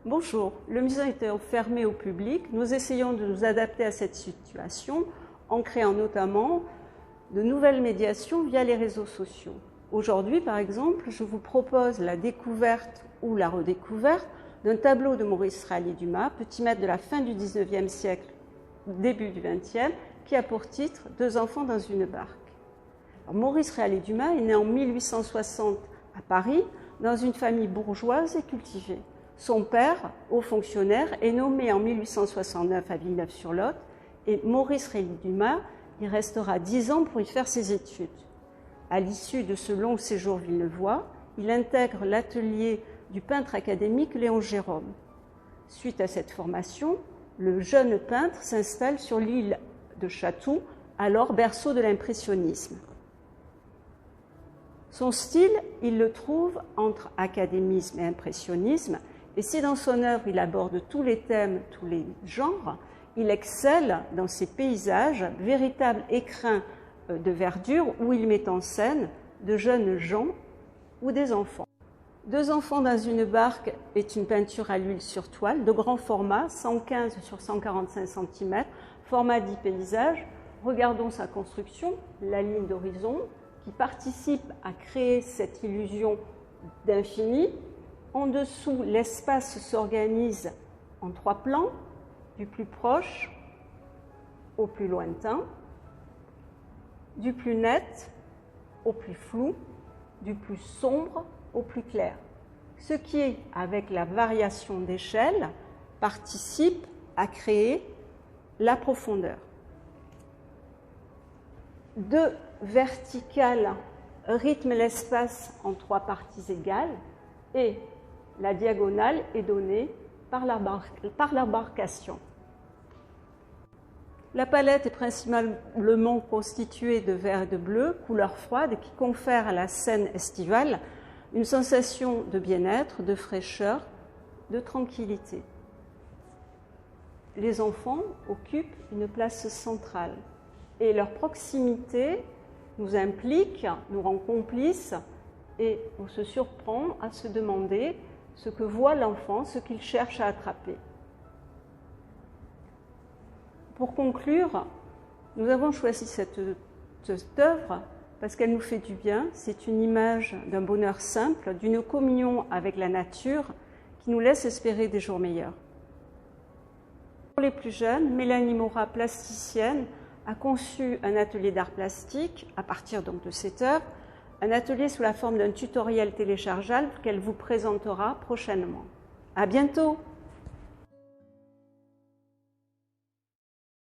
Bonjour, le musée était fermé au public. Nous essayons de nous adapter à cette situation en créant notamment de nouvelles médiations via les réseaux sociaux. Aujourd'hui, par exemple, je vous propose la découverte ou la redécouverte d'un tableau de Maurice Réaley-Dumas, petit maître de la fin du XIXe siècle, début du XXe, qui a pour titre « Deux enfants dans une barque ». Maurice Réaley-Dumas est né en 1860 à Paris, dans une famille bourgeoise et cultivée. Son père, haut fonctionnaire, est nommé en 1869 à Villeneuve-sur-Lot et Maurice Réaley-Dumas y restera 10 ans pour y faire ses études. À l'issue de ce long séjour villeneuvois, il intègre l'atelier du peintre académique Léon Gérôme. Suite à cette formation, le jeune peintre s'installe sur l'île de Chatou, alors berceau de l'impressionnisme. Son style, il le trouve entre académisme et impressionnisme, et si dans son œuvre il aborde tous les thèmes, tous les genres, il excelle dans ses paysages, véritables écrins de verdure où il met en scène de jeunes gens ou des enfants. Deux enfants dans une barque est une peinture à l'huile sur toile de grand format, 115 sur 145 cm, format dit paysage. Regardons sa construction, la ligne d'horizon, qui participe à créer cette illusion d'infini. En dessous, l'espace s'organise en 3 plans, du plus proche au plus lointain, du plus net au plus flou, du plus sombre au plus clair. Ce qui, avec la variation d'échelle, participe à créer la profondeur. Deux verticales rythment l'espace en 3 parties égales et la diagonale est donnée par l'embarcation. La palette est principalement constituée de vert et de bleu, couleur froide, qui confère à la scène estivale une sensation de bien-être, de fraîcheur, de tranquillité. Les enfants occupent une place centrale et leur proximité nous implique, nous rend complices et on se surprend à se demander ce que voit l'enfant, ce qu'il cherche à attraper. Pour conclure, nous avons choisi cette œuvre parce qu'elle nous fait du bien. C'est une image d'un bonheur simple, d'une communion avec la nature qui nous laisse espérer des jours meilleurs. Pour les plus jeunes, Mélanie Morat, plasticienne, a conçu un atelier d'art plastique à partir donc de cette œuvre, un atelier sous la forme d'un tutoriel téléchargeable qu'elle vous présentera prochainement. À bientôt!